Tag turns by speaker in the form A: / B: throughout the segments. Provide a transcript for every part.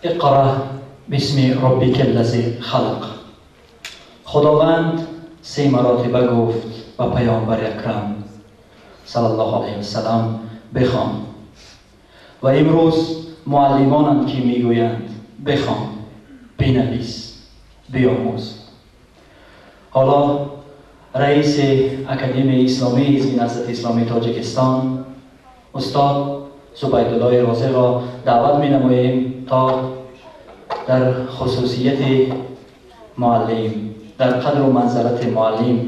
A: اقرأ باسم ربک الذی خلق. خداوند 3 مراتبه گفت و پیامبر اکرم صلی الله علیه و سلم بخوان. و امروز معلمانند که میگویند بخوان، بنویس، بیاموز. حالا رئیس اکادمی اسلامی حزب نهضت اسلامی تاجیکستان استاد زبیدالله رازق را دعوت می نماییم تا در خصوصیت معلم، در قدر و منزلت معلم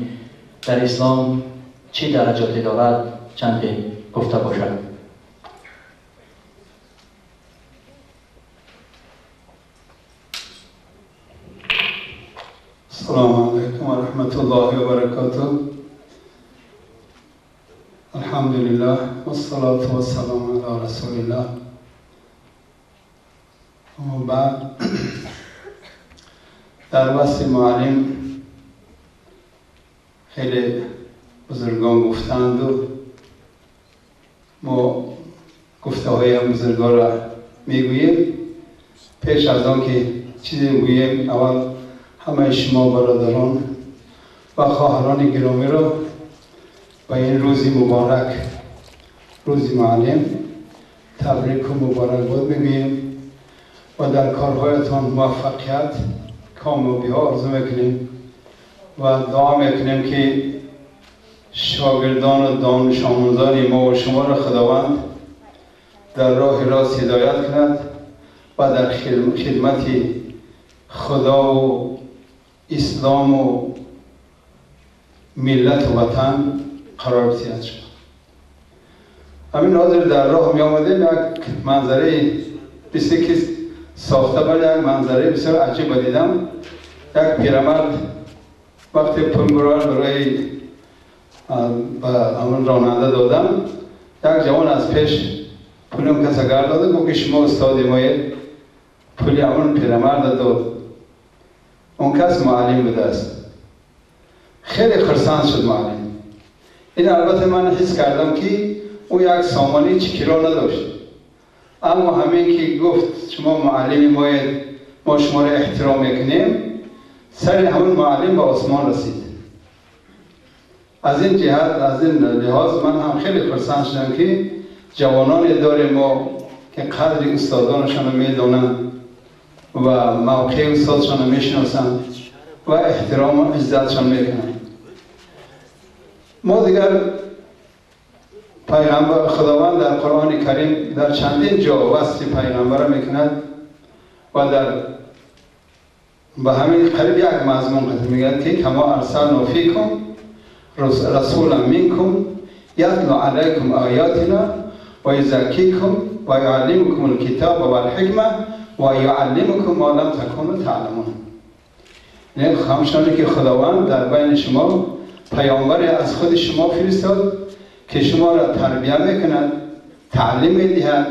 A: در اسلام چه درجاتی دارد چند گفته باشد.
B: السلام علیکم و رحمت الله و برکاته. الحمدلله و الصلاة و السلام علی رسول الله. و بعد در وصف معلم خیلی بزرگان گفتند و ما گفته های هم بزرگان را میگوییم. پیش از آن که چیزی میگوییم اول همه شما برادران و خواهران گرامی را به این روزی مبارک، روزی معلم، تبریک و مبارکباد میگوییم و در کارهایتان موفقیت، کامیابی ها آرزو میکنیم و دعا میکنیم که شاگردان و دانش آموزان ما و شما را خداوند در راه راست هدایت کند و در خدمت خدا و اسلام و ملت و وطن قرار بسیار شد. همین حاضر در راه می آمدیم یک منظره بسیار که ساخته بود، یک منظره بسیار عجیب دیدم. یک پیرمرد وقتی پنگرار برای همون راننده دادم، یک جوان از پیش پولم کسگر داده، گفت که شما استاد مایه پولی همون پیرمرد داد. اون کس معلم بوده است. خیلی خرسند شد معلم. این البته من حس کردم که او یک سامانی چکیرا نداشت، اما همین که گفت شما معلم باید ما شما را احترام میکنیم، سر همون معلم به آسمان رسید. از این جهت، از این لحاظ من هم خیلی خرسند شدم که جوانان داریم ما که قدر استادانشان رو میدونن و موقع استادشان رو میشناسن و احترام و عزتشان میکنن. ما دیگر پیغمبر خداوند در قرآن کریم در چندین جا وصف پیغمبر میکند و در به همین قریب یک مضمون قد میگه که کما ارسلنا فیکم رسولا منکم یتلو علیکم آیاتنا و یزکیکم و یعلمکم الکتاب و الحکمه و یعلمکم ما لم تکونوا تعلمون. یعنی همچنان که خداوند در بین شما پیامبر از خود شما فرستاد که شما را تربیت میکند، تعلیم میدهد،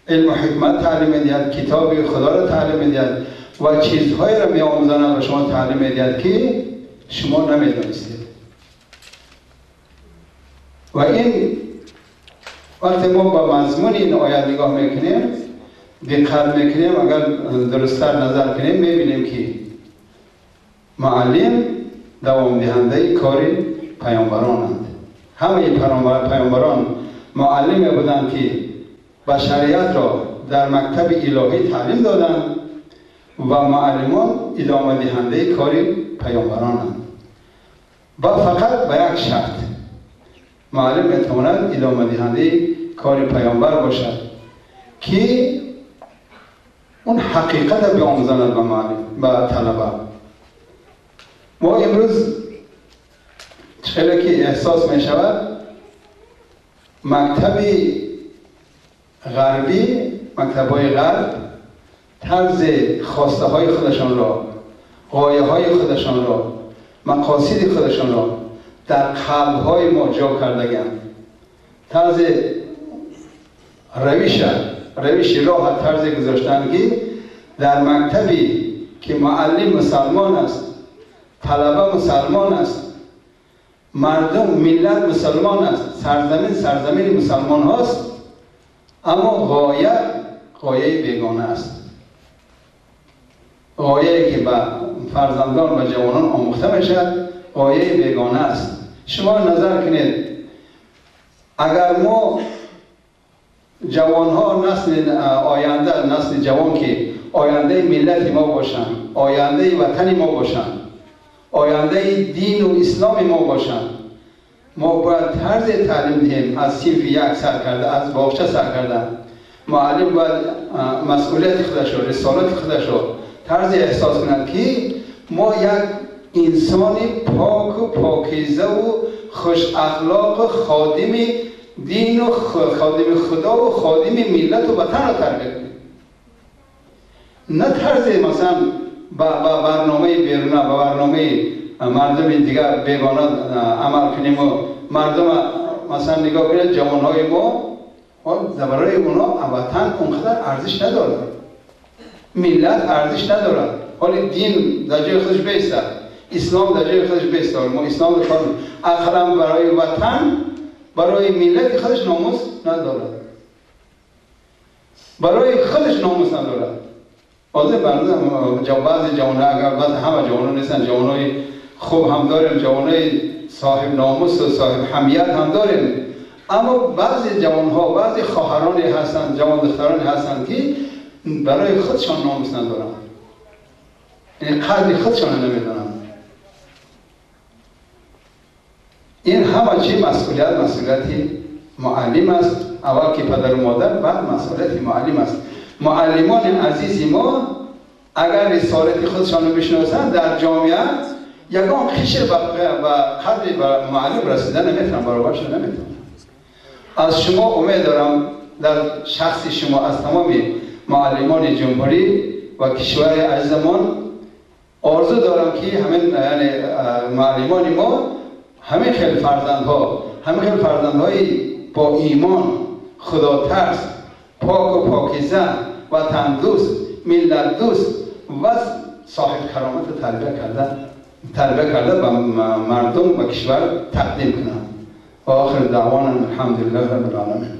B: علم و حکمت تعلیم میدهد، کتاب خدا را تعلیم میدهد و چیزهایی را میآموزاند و شما تعلیم میدهد که شما نمیدانستید. و این وقتی ما با مضمون این آیه نگاه میکنیم، دقت میکنیم، اگر درست‌تر نظر کنیم میبینیم که معلم دوام دهنده کار پیامبرانند. همه پیامبران معلم بودند که بشریت را در مکتب الهی تعلیم دادند و معلمان ادامه دهنده کار پیامبرانند. و فقط به یک شرط معلم میتواند ادامه دهنده کار پیامبر باشد که اون حقیقت بیاموزاند به معلم، به طلبه. ما امروز خیلی که احساس می شود مکتب غربی، مکتب های غرب طرز خواسته های خودشان را، غایه های خودشان را، مقاصد خودشان را در قلب های ما جا کردگند. طرز روش راه طرز گذاشتن که در مکتبی که معلم مسلمان است، طلبه مسلمان است، مردم ملت مسلمان است، سرزمین مسلمان هاست، اما غایه بیگانه است. غایه‌ای که به فرزندان و جوانان آموخته میشد غایه بیگانه است. شما نظر کنید اگر ما جوانها نسل آینده، نسل جوان که آینده ملت ما باشند، آینده وطن ما باشند، آینده دین و اسلام ما باشند، ما باید طرز تعلیم دهیم. از صنف یک سر کرده، از باغچه سر کرده، معلم باید مسئولیت خودش و رسالت خودش رو طرز احساس کند که ما یک انسان پاک و پاکیزه و خوش اخلاق خادم دین و خادم خدا و خادم ملت و وطن رو تربیت کنیم. نه طرز مثلا با برنامه بیرونه، با برنامه مردم دیگر بیگانه عمل کنیم و مردم مثلا نگاه کنید جوانهای ما برای اونا وطن اونقدر ارزش نداره، ملت ارزش نداره. حالی دین در جای خودش بیستد، اسلام در جای خودش بیستد، ما اسلام رو کاریم اخرم برای وطن، برای ملت خودش ناموس ندارد، برای خودش ناموس ندارد. بعضی جوانها، اگر بعض همه جوانها نیستن، جوانهای خوب هم داریم، جوانهای صاحب ناموس و صاحب حمیت هم داریم، اما بعضی جوانها، بعضی خواهرانی هستند، جوان دخترانی هستند که برای خودشان ناموس ندارند، یعنی قدر خودشان نمیدانند. این همه چی مسئولیت معلم است. اول که پدر و مادر، بعد مسئولیت معلم است. معلمان عزیز ما اگر رسالت خودشان رو بشناسند در جامعه یگان قشر و قدر به معلم رسیدن نمیتونن، برابرش نمیتونن. از شما امید دارم، در شخص شما، از تمام معلمان جمهوری و کشور عزیزمان آرزو دارم که همین یعنی معلمان ما همه خیلی فرزندهای با ایمان، خدا ترس، پاک و پاکیزه، وطن دوست، ملت دوست و صاحب کرامت تربیت کرده به مردم و کشور تقدیم کنند. و آخر دعوانا الحمدلله رب العالمین.